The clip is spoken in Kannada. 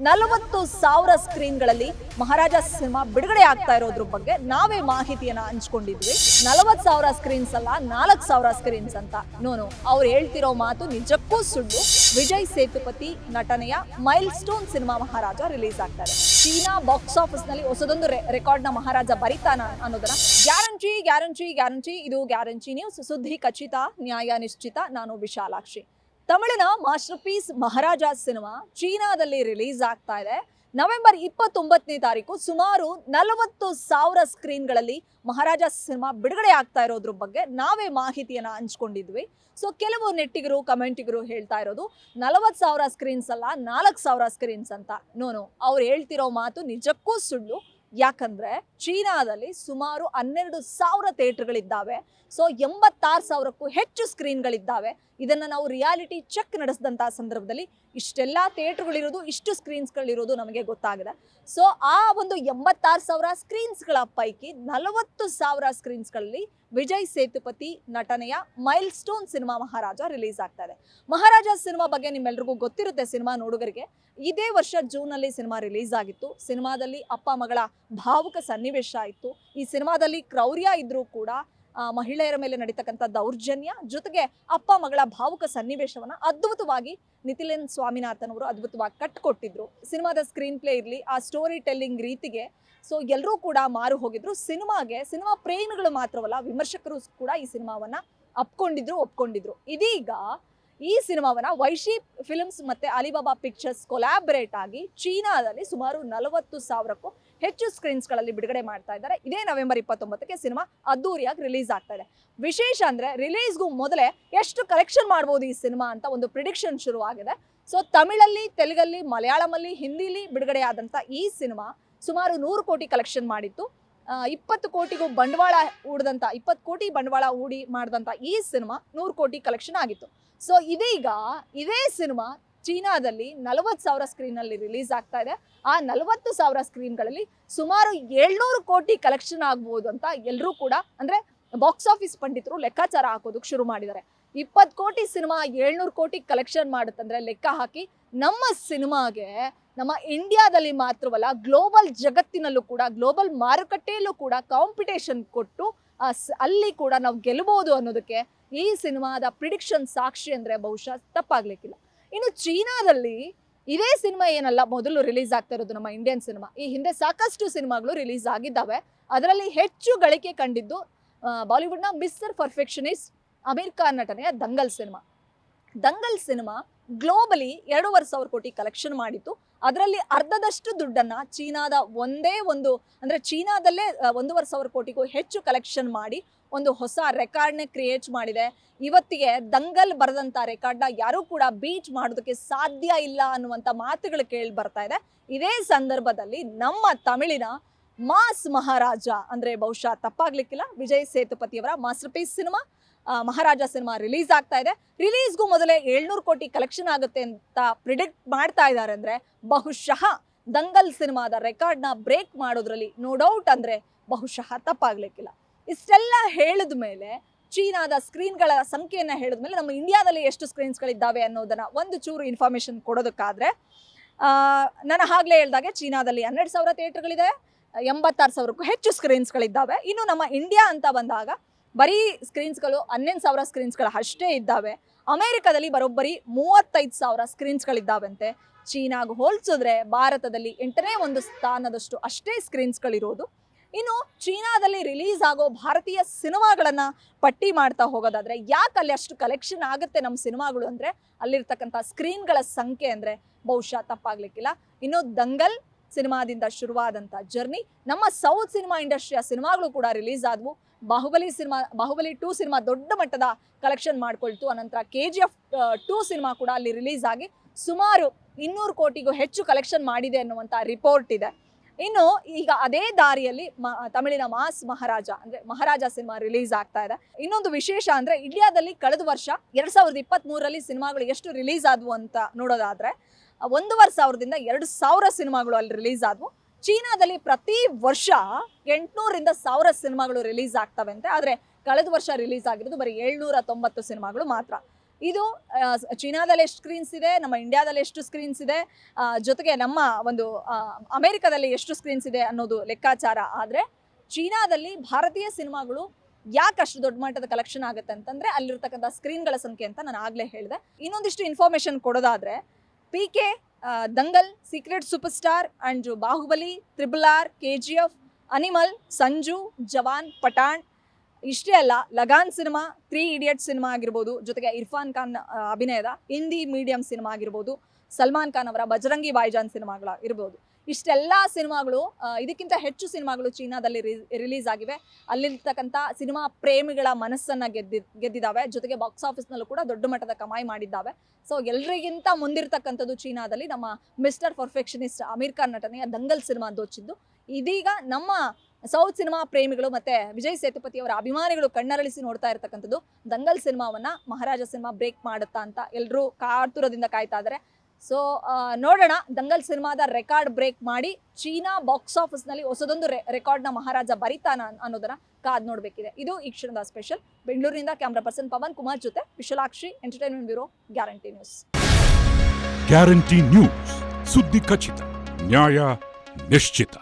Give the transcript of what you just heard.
40,000 ಸ್ಕ್ರೀನ್ಗಳಲ್ಲಿ ಮಹಾರಾಜ ಸಿನಿಮಾ ಬಿಡುಗಡೆ ಆಗ್ತಾ ಇರೋದ್ರ ಬಗ್ಗೆ ನಾವೇ ಮಾಹಿತಿಯನ್ನ ಹಂಚ್ಕೊಂಡಿದ್ವಿ. 40,000 ಸ್ಕ್ರೀನ್ಸ್ ಅಲ್ಲ, 4,000 ಸ್ಕ್ರೀನ್ಸ್ ಅಂತ. ನೋನು ಅವ್ರು ಹೇಳ್ತಿರೋ ಮಾತು ನಿಜಕ್ಕೂ ಸುಳ್ಳು. ವಿಜಯ್ ಸೇತುಪತಿ ನಟನೆಯ ಮೈಲ್ ಸ್ಟೋನ್ ಸಿನಿಮಾ ಮಹಾರಾಜ ರಿಲೀಸ್ ಆಗ್ತಾ ಇದೆ. ಚೀನಾ ಬಾಕ್ಸ್ ಆಫೀಸ್ ನಲ್ಲಿ ಹೊಸದೊಂದು ರೆಕಾರ್ಡ್ ನ ಮಹಾರಾಜ ಬರಿತಾನ ಅನ್ನೋದನ್ನ ಗ್ಯಾರಂಟಿ. ಇದು ಗ್ಯಾರಂಟಿ ನ್ಯೂಸ್. ಸುದ್ದಿ ಖಚಿತ, ನ್ಯಾಯ ನಿಶ್ಚಿತ. ನಾನು ವಿಶಾಲಾಕ್ಷಿ. ತಮಿಳಿನ ಮಾಸ್ಟರ್ ಪೀಸ್ ಮಹಾರಾಜ ಸಿನಿಮಾ ಚೀನಾದಲ್ಲಿ ರಿಲೀಸ್ ಆಗ್ತಾ ಇದೆ. ನವೆಂಬರ್ 29ನೇ ತಾರೀಕು ಸುಮಾರು 40,000 ಸ್ಕ್ರೀನ್ಗಳಲ್ಲಿ ಮಹಾರಾಜ ಸಿನಿಮಾ ಬಿಡುಗಡೆ ಆಗ್ತಾ ಇರೋದ್ರ ಬಗ್ಗೆ ನಾವೇ ಮಾಹಿತಿಯನ್ನ ಹಂಚ್ಕೊಂಡಿದ್ವಿ. ಸೊ ಕೆಲವು ನೆಟ್ಟಿಗರು ಕಮೆಂಟಿಗರು ಹೇಳ್ತಾ ಇರೋದು 40,000 ಸ್ಕ್ರೀನ್ಸ್ ಅಲ್ಲ, 4,000 ಸ್ಕ್ರೀನ್ಸ್ ಅಂತ. ನೋನು ಅವ್ರು ಹೇಳ್ತಿರೋ ಮಾತು ನಿಜಕ್ಕೂ ಸುಳ್ಳು. ಯಾಕಂದ್ರೆ ಚೀನಾದಲ್ಲಿ ಸುಮಾರು 12,000 ಥಿಯೇಟರ್ಗಳಿದ್ದಾವೆ. ಸೊ 86,000ಕ್ಕೂ ಹೆಚ್ಚು ಸ್ಕ್ರೀನ್ಗಳಿದ್ದಾವೆ. ಇದನ್ನ ನಾವು ರಿಯಾಲಿಟಿ ಚೆಕ್ ನಡೆಸಿದಂತಹ ಸಂದರ್ಭದಲ್ಲಿ ಇಷ್ಟೆಲ್ಲ ಥಿಯೇಟರ್ಗಳಿರೋದು, ಇಷ್ಟು ಸ್ಕ್ರೀನ್ಸ್ಗಳಿರೋದು ನಮಗೆ ಗೊತ್ತಾಗಿದೆ. ಸೊ ಆ ಒಂದು 86,000 ಸ್ಕ್ರೀನ್ಸ್ಗಳ ಪೈಕಿ 40,000 ಸ್ಕ್ರೀನ್ಸ್ಗಳಲ್ಲಿ ವಿಜಯ್ ಸೇತುಪತಿ ನಟನೆಯ ಮೈಲ್ ಸ್ಟೋನ್ ಸಿನಿಮಾ ಮಹಾರಾಜ ರಿಲೀಸ್ ಆಗ್ತಾ ಇದೆ. ಮಹಾರಾಜ ಸಿನಿಮಾ ಬಗ್ಗೆ ನಿಮ್ಮೆಲ್ರಿಗೂ ಗೊತ್ತಿರುತ್ತೆ. ಸಿನಿಮಾ ನೋಡುಗರಿಗೆ ಇದೇ ವರ್ಷ ಜೂನ್ನಲ್ಲಿ ಸಿನಿಮಾ ರಿಲೀಸ್ ಆಗಿತ್ತು. ಸಿನಿಮಾದಲ್ಲಿ ಅಪ್ಪ ಮಗಳ ಭಾವುಕ ಸನ್ನಿವೇಶ ಇತ್ತು. ಈ ಸಿನಿಮಾದಲ್ಲಿ ಕ್ರೌರ್ಯ ಇದ್ರೂ ಕೂಡ ಮಹಿಳೆಯರ ಮೇಲೆ ನಡೀತಕ್ಕಂಥ ದೌರ್ಜನ್ಯ ಜೊತೆಗೆ ಅಪ್ಪ ಮಗಳ ಭಾವುಕ ಸನ್ನಿವೇಶವನ್ನ ಅದ್ಭುತವಾಗಿ ನಿತಿನ್ ಸ್ವಾಮಿನಾಥನ್ ಅವರು ಅದ್ಭುತವಾಗಿ ಕಟ್ಕೊಟ್ಟಿದ್ರು. ಸಿನಿಮಾದ ಸ್ಕ್ರೀನ್ ಪ್ಲೇ ಇರಲಿ, ಆ ಸ್ಟೋರಿ ಟೆಲ್ಲಿಂಗ್ ರೀತಿಗೆ ಸೊ ಎಲ್ಲರೂ ಕೂಡ ಮಾರು ಹೋಗಿದ್ರು. ಸಿನಿಮಾ ಪ್ರೇಮಿಗಳು ಮಾತ್ರವಲ್ಲ, ವಿಮರ್ಶಕರು ಕೂಡ ಈ ಸಿನಿಮಾವನ್ನ ಒಪ್ಕೊಂಡಿದ್ರು. ಇದೀಗ ಈ ಸಿನಿಮಾವನ್ನ ವೈಶಿ ಫಿಲ್ಮ್ಸ್ ಮತ್ತೆ ಅಲಿಬಾಬಾ ಪಿಕ್ಚರ್ಸ್ ಕೊಲಾಬರೇಟ್ ಆಗಿ ಚೀನಾದಲ್ಲಿ ಸುಮಾರು 40,000ಕ್ಕೂ ಹೆಚ್ಚು ಸ್ಕ್ರೀನ್ಸ್ಗಳಲ್ಲಿ ಬಿಡುಗಡೆ ಮಾಡ್ತಾ ಇದ್ದಾರೆ. ಇದೇ ನವೆಂಬರ್ 29ಕ್ಕೆ ಸಿನಿಮಾ ಅದ್ದೂರಿಯಾಗಿ ರಿಲೀಸ್ ಆಗ್ತಾ ಇದೆ. ವಿಶೇಷ ಅಂದ್ರೆ ರಿಲೀಸ್ಗೂ ಮೊದಲೇ ಎಷ್ಟು ಕಲೆಕ್ಷನ್ ಮಾಡ್ಬೋದು ಈ ಸಿನಿಮಾ ಅಂತ ಒಂದು ಪ್ರಿಡಿಕ್ಷನ್ ಶುರುವಾಗಿದೆ. ಸೊ ತಮಿಳಲ್ಲಿ, ತೆಲುಗಲ್ಲಿ, ಮಲಯಾಳಮಲ್ಲಿ, ಹಿಂದಿಲಿ ಬಿಡುಗಡೆ ಆದಂತ ಈ ಸಿನಿಮಾ ಸುಮಾರು 100 ಕೋಟಿ ಕಲೆಕ್ಷನ್ ಮಾಡಿತ್ತು. 20 ಕೋಟಿಗೂ ಬಂಡವಾಳ ಹೂಡಿದಂತ 20 ಕೋಟಿ ಬಂಡವಾಳ ಹೂಡಿ ಮಾಡಿದಂತ ಈ ಸಿನಿಮಾ 100 ಕೋಟಿ ಕಲೆಕ್ಷನ್ ಆಗಿತ್ತು. ಸೊ ಇದೀಗ ಇದೇ ಸಿನಿಮಾ ಚೀನಾದಲ್ಲಿ 40,000 ಸ್ಕ್ರೀನಲ್ಲಿ ರಿಲೀಸ್ ಆಗ್ತಾ ಇದೆ. ಆ 40,000 ಸ್ಕ್ರೀನ್ಗಳಲ್ಲಿ ಸುಮಾರು 700 ಕೋಟಿ ಕಲೆಕ್ಷನ್ ಆಗ್ಬೋದು ಅಂತ ಎಲ್ಲರೂ ಕೂಡ ಅಂದ್ರೆ ಬಾಕ್ಸ್ ಆಫೀಸ್ ಪಂಡಿತರು ಲೆಕ್ಕಾಚಾರ ಹಾಕೋದಕ್ಕೆ ಶುರು ಮಾಡಿದ್ದಾರೆ. 20 ಕೋಟಿ ಸಿನಿಮಾ 700 ಕೋಟಿ ಕಲೆಕ್ಷನ್ ಮಾಡುತ್ತಂದ್ರೆ ಲೆಕ್ಕ ಹಾಕಿ ನಮ್ಮ ಸಿನಿಮಾಗೆ ನಮ್ಮ ಇಂಡಿಯಾದಲ್ಲಿ ಮಾತ್ರವಲ್ಲ, ಗ್ಲೋಬಲ್ ಜಗತ್ತಿನಲ್ಲೂ ಕೂಡ, ಗ್ಲೋಬಲ್ ಮಾರುಕಟ್ಟೆಯಲ್ಲೂ ಕೂಡ ಕಾಂಪಿಟೇಷನ್ ಕೊಟ್ಟು ಅಲ್ಲಿ ಕೂಡ ನಾವು ಗೆಲ್ಲಬಹುದು ಅನ್ನೋದಕ್ಕೆ ಈ ಸಿನಿಮಾದ ಪ್ರಿಡಿಕ್ಷನ್ ಸಾಕ್ಷಿ ಅಂದ್ರೆ ಬಹುಶಃ ತಪ್ಪಾಗ್ಲಿಕ್ಕಿಲ್ಲ. ಇನ್ನು ಚೀನಾದಲ್ಲಿ ಇದೇ ಸಿನಿಮಾ ಏನಲ್ಲ ಮೊದಲು ರಿಲೀಸ್ ಆಗ್ತಾ ಇರೋದು ನಮ್ಮ ಇಂಡಿಯನ್ ಸಿನಿಮಾ. ಈ ಹಿಂದೆ ಸಾಕಷ್ಟು ಸಿನಿಮಾಗಳು ರಿಲೀಸ್ ಆಗಿದ್ದಾವೆ. ಅದರಲ್ಲಿ ಹೆಚ್ಚು ಗಳಿಕೆ ಕಂಡಿದ್ದು ಬಾಲಿವುಡ್ನ ಮಿಸ್ಟರ್ ಪರ್ಫೆಕ್ಷನಿಸ್ಟ್ ಅಮೀರ್ ಖಾನ್ ನಟನೆಯ ದಂಗಲ್ ಸಿನಿಮಾ ಗ್ಲೋಬಲಿ 2,500 ಕೋಟಿ ಕಲೆಕ್ಷನ್ ಮಾಡಿತ್ತು. ಅದರಲ್ಲಿ ಅರ್ಧದಷ್ಟು ದುಡ್ಡನ್ನ ಚೀನಾದ ಚೀನಾದಲ್ಲೇ 1,500 ಕೋಟಿಗೂ ಹೆಚ್ಚು ಕಲೆಕ್ಷನ್ ಮಾಡಿ ಒಂದು ಹೊಸ ರೆಕಾರ್ಡ್ನೇ ಕ್ರಿಯೇಟ್ ಮಾಡಿದೆ. ಇವತ್ತಿಗೆ ದಂಗಲ್ ಬರೆದಂತ ರೆಕಾರ್ಡ್ನ ಯಾರೂ ಕೂಡ ಬೀಟ್ ಮಾಡೋದಕ್ಕೆ ಸಾಧ್ಯ ಇಲ್ಲ ಅನ್ನುವಂಥ ಮಾತುಗಳು ಕೇಳಿ ಬರ್ತಾ ಇದೆ. ಇದೇ ಸಂದರ್ಭದಲ್ಲಿ ನಮ್ಮ ತಮಿಳಿನ ಮಾಸ್ ಮಹಾರಾಜ ಅಂದ್ರೆ ಬಹುಶಃ ತಪ್ಪಾಗ್ಲಿಕ್ಕಿಲ್ಲ, ವಿಜಯ್ ಸೇತುಪತಿಯವರ ಮಾಸ್ಟರ್ ಪೀಸ್ ಸಿನಿಮಾ ಮಹಾರಾಜ ಸಿನಿಮಾ ರಿಲೀಸ್ ಆಗ್ತಾ ಇದೆ. ರಿಲೀಸ್ಗೂ ಮೊದಲೇ 700 ಕೋಟಿ ಕಲೆಕ್ಷನ್ ಆಗುತ್ತೆ ಅಂತ ಪ್ರಿಡಿಕ್ಟ್ ಮಾಡ್ತಾ ಇದ್ದಾರೆ. ಅಂದ್ರೆ ಬಹುಶಃ ದಂಗಲ್ ಸಿನಿಮಾದ ರೆಕಾರ್ಡ್ನ ಬ್ರೇಕ್ ಮಾಡೋದ್ರಲ್ಲಿ ನೋ ಡೌಟ್ ಅಂದ್ರೆ ಬಹುಶಃ ತಪ್ಪಾಗ್ಲಿಕ್ಕಿಲ್ಲ. ಇಷ್ಟೆಲ್ಲ ಹೇಳಿದ ಮೇಲೆ, ಚೀನಾದ ಸ್ಕ್ರೀನ್ಗಳ ಸಂಖ್ಯೆಯನ್ನ ಹೇಳಿದ್ಮೇಲೆ ನಮ್ಮ ಇಂಡಿಯಾದಲ್ಲಿ ಎಷ್ಟು ಸ್ಕ್ರೀನ್ಸ್ಗಳಿದ್ದಾವೆ ಅನ್ನೋದನ್ನ ಒಂದು ಚೂರು ಇನ್ಫಾರ್ಮೇಶನ್ ಕೊಡೋದಕ್ಕಾದ್ರೆ ನಾನು ಆಗ್ಲೇ ಹೇಳ್ದಾಗೆ ಚೀನಾದಲ್ಲಿ 12,000 ಥಿಯೇಟರ್ಗಳಿದೆ, 86,000ಕ್ಕೂ ಹೆಚ್ಚು ಸ್ಕ್ರೀನ್ಸ್ಗಳಿದ್ದಾವೆ. ಇನ್ನು ನಮ್ಮ ಇಂಡಿಯಾ ಅಂತ ಬಂದಾಗ ಬರೀ ಸ್ಕ್ರೀನ್ಸ್ಗಳು 11,000 ಸ್ಕ್ರೀನ್ಸ್ಗಳು ಅಷ್ಟೇ ಇದ್ದಾವೆ. ಅಮೆರಿಕದಲ್ಲಿ ಬರೋಬ್ಬರಿ 35,000 ಸ್ಕ್ರೀನ್ಸ್ಗಳಿದ್ದಾವಂತೆ. ಚೀನಾಗ ಹೋಲಿಸಿದ್ರೆ ಭಾರತದಲ್ಲಿ 8ನೇ ಒಂದು ಸ್ಥಾನದಷ್ಟು ಅಷ್ಟೇ ಸ್ಕ್ರೀನ್ಸ್ಗಳಿರೋದು. ಇನ್ನು ಚೀನಾದಲ್ಲಿ ರಿಲೀಸ್ ಆಗೋ ಭಾರತೀಯ ಸಿನಿಮಾಗಳನ್ನ ಪಟ್ಟಿ ಮಾಡ್ತಾ ಹೋಗೋದಾದ್ರೆ ಯಾಕೆ ಅಲ್ಲಿ ಅಷ್ಟು ಕಲೆಕ್ಷನ್ ಆಗುತ್ತೆ ನಮ್ಮ ಸಿನಿಮಾಗಳು ಅಂದ್ರೆ ಅಲ್ಲಿರ್ತಕ್ಕಂಥ ಸ್ಕ್ರೀನ್ಗಳ ಸಂಖ್ಯೆ ಅಂದ್ರೆ ಬಹುಶಃ ತಪ್ಪಾಗ್ಲಿಕ್ಕಿಲ್ಲ. ಇನ್ನು ದಂಗಲ್ ಸಿನಿಮಾದಿಂದ ಶುರುವಾದಂಥ ಜರ್ನಿ ನಮ್ಮ ಸೌತ್ ಸಿನಿಮಾ ಇಂಡಸ್ಟ್ರಿಯ ಸಿನಿಮಾಗಳು ಕೂಡ ರಿಲೀಸ್ ಆದವು. ಬಾಹುಬಲಿ 2 ಸಿನಿಮಾ ದೊಡ್ಡ ಮಟ್ಟದ ಕಲೆಕ್ಷನ್ ಮಾಡ್ಕೊಳ್ತು. ಅನಂತರ KGF 2 ಸಿನಿಮಾ ಕೂಡ ಅಲ್ಲಿ ರಿಲೀಸ್ ಆಗಿ ಸುಮಾರು 200 ಕೋಟಿಗೂ ಹೆಚ್ಚು ಕಲೆಕ್ಷನ್ ಮಾಡಿದೆ ಅನ್ನುವಂಥ ರಿಪೋರ್ಟ್ ಇದೆ. ಇನ್ನು ಈಗ ಅದೇ ದಾರಿಯಲ್ಲಿ ತಮಿಳಿನ ಮಾಸ್ ಮಹಾರಾಜ ಅಂದ್ರೆ ಮಹಾರಾಜ ಸಿನಿಮಾ ರಿಲೀಸ್ ಆಗ್ತಾ ಇದೆ. ಇನ್ನೊಂದು ವಿಶೇಷ ಅಂದ್ರೆ ಇಂಡಿಯಾದಲ್ಲಿ ಕಳೆದ ವರ್ಷ 2023ರಲ್ಲಿ ಸಿನಿಮಾಗಳು ಎಷ್ಟು ರಿಲೀಸ್ ಆದವು ಅಂತ ನೋಡೋದಾದ್ರೆ 1,500ದಿಂದ 2,000 ಸಿನಿಮಾಗಳು ಅಲ್ಲಿ ರಿಲೀಸ್ ಆದವು. ಚೀನಾದಲ್ಲಿ ಪ್ರತಿ ವರ್ಷ 800ರಿಂದ 1,000 ಸಿನಿಮಾಗಳು ರಿಲೀಸ್ ಆಗ್ತವೆ ಅಂತೆ. ಆದರೆ ಕಳೆದ ವರ್ಷ ರಿಲೀಸ್ ಆಗಿರೋದು ಬರೀ 790 ಸಿನಿಮಾಗಳು ಮಾತ್ರ. ಇದು ಚೀನಾದಲ್ಲಿ ಎಷ್ಟು ಸ್ಕ್ರೀನ್ಸ್ ಇದೆ, ನಮ್ಮ ಇಂಡಿಯಾದಲ್ಲಿ ಎಷ್ಟು ಸ್ಕ್ರೀನ್ಸ್ ಇದೆ, ಜೊತೆಗೆ ನಮ್ಮ ಒಂದು ಅಮೆರಿಕದಲ್ಲಿ ಎಷ್ಟು ಸ್ಕ್ರೀನ್ಸ್ ಇದೆ ಅನ್ನೋದು ಲೆಕ್ಕಾಚಾರ. ಆದರೆ ಚೀನಾದಲ್ಲಿ ಭಾರತೀಯ ಸಿನಿಮಾಗಳು ಯಾಕೆ ಅಷ್ಟು ದೊಡ್ಡ ಮಟ್ಟದ ಕಲೆಕ್ಷನ್ ಆಗುತ್ತೆ ಅಂತಂದರೆ ಅಲ್ಲಿರ್ತಕ್ಕಂಥ ಸ್ಕ್ರೀನ್ಗಳ ಸಂಖ್ಯೆ ಅಂತ ನಾನು ಆಗಲೇ ಹೇಳಿದೆ. ಇನ್ನೊಂದಿಷ್ಟು ಇನ್ಫಾರ್ಮೇಷನ್ ಕೊಡೋದಾದರೆ PK, Dangal, Secret Superstar and Baahubali, RRR, KGF, Animal, Sanju, Jawan, Pathaan, ಇಷ್ಟೇ ಅಲ್ಲ ಲಗಾನ್ ಸಿನಿಮಾ, 3 ಇಡಿಯಟ್ಸ್ ಸಿನಿಮಾ ಆಗಿರ್ಬೋದು, ಜೊತೆಗೆ ಇರ್ಫಾನ್ ಖಾನ್ ಅಭಿನಯದ ಹಿಂದಿ ಮೀಡಿಯಂ ಸಿನಿಮಾ ಆಗಿರ್ಬೋದು, ಸಲ್ಮಾನ್ ಖಾನ್ ಅವರ ಬಜರಂಗಿ ಭಾಯ್ಜಾನ್ ಸಿನಿಮಾಗಳ ಇರ್ಬೋದು, ಇಷ್ಟೆಲ್ಲ ಸಿನಿಮಾಗಳು ಇದಕ್ಕಿಂತ ಹೆಚ್ಚು ಸಿನಿಮಾಗಳು ಚೀನಾದಲ್ಲಿ ರಿಲೀಸ್ ಆಗಿವೆ. ಅಲ್ಲಿರ್ತಕ್ಕಂಥ ಸಿನಿಮಾ ಪ್ರೇಮಿಗಳ ಮನಸ್ಸನ್ನು ಗೆದ್ದಿದ್ದಾವೆ. ಜೊತೆಗೆ ಬಾಕ್ಸ್ ಆಫೀಸ್ನಲ್ಲೂ ಕೂಡ ದೊಡ್ಡ ಮಟ್ಟದ ಕಮಾಯಿ ಮಾಡಿದ್ದಾವೆ. ಸೊ ಎಲ್ರಿಗಿಂತ ಮುಂದಿರ್ತಕ್ಕಂಥದ್ದು ಚೀನಾದಲ್ಲಿ ನಮ್ಮ ಮಿಸ್ಟರ್ ಪರ್ಫೆಕ್ಷನಿಸ್ಟ್ ಅಮೀರ್ ಖಾನ್ ನಟನೆಯ ದಂಗಲ್ ಸಿನಿಮಾ ದೋಚಿದ್ದು. ಇದೀಗ ನಮ್ಮ ಸೌತ್ ಸಿನಿಮಾ ಪ್ರೇಮಿಗಳು ಮತ್ತೆ ವಿಜಯ್ ಸೇತುಪತಿ ಅವರ ಅಭಿಮಾನಿಗಳು ಕಣ್ಣರಳಿಸಿ ನೋಡ್ತಾ ಇರ್ತಕ್ಕಂಥದ್ದು ದಂಗಲ್ ಸಿನಿಮಾವನ್ನ ಮಹಾರಾಜ ಸಿನಿಮಾ ಬ್ರೇಕ್ ಮಾಡುತ್ತಾ ಅಂತ ಎಲ್ಲರೂ ಕಾತುರದಿಂದ ಕಾಯ್ತಾ ಇದ್ದಾರೆ. ಸೊ ನೋಡೋಣ, ದಂಗಲ್ ಸಿನಿಮಾದ ರೆಕಾರ್ಡ್ ಬ್ರೇಕ್ ಮಾಡಿ ಚೀನಾ ಬಾಕ್ಸ್ ಆಫೀಸ್ನಲ್ಲಿ ಹೊಸದೊಂದು ರೆಕಾರ್ಡ್ನ ಮಹಾರಾಜ ಬರಿತಾನ ಅನ್ನೋದನ್ನ ಕಾದ್ ನೋಡಬೇಕಿದೆ. ಇದು ಈ ಕ್ಷಣದ ಸ್ಪೆಷಲ್. ಬೆಂಗಳೂರಿನಿಂದ ಕ್ಯಾಮ್ರಾ ಪರ್ಸನ್ ಪವನ್ ಕುಮಾರ್ ಜೊತೆ Vishalakshi, entertainment bureau, guarantee news. Guarantee news, ಸುದ್ದಿ ಖಚಿತ, ನ್ಯಾಯ ನಿಶ್ಚಿತ.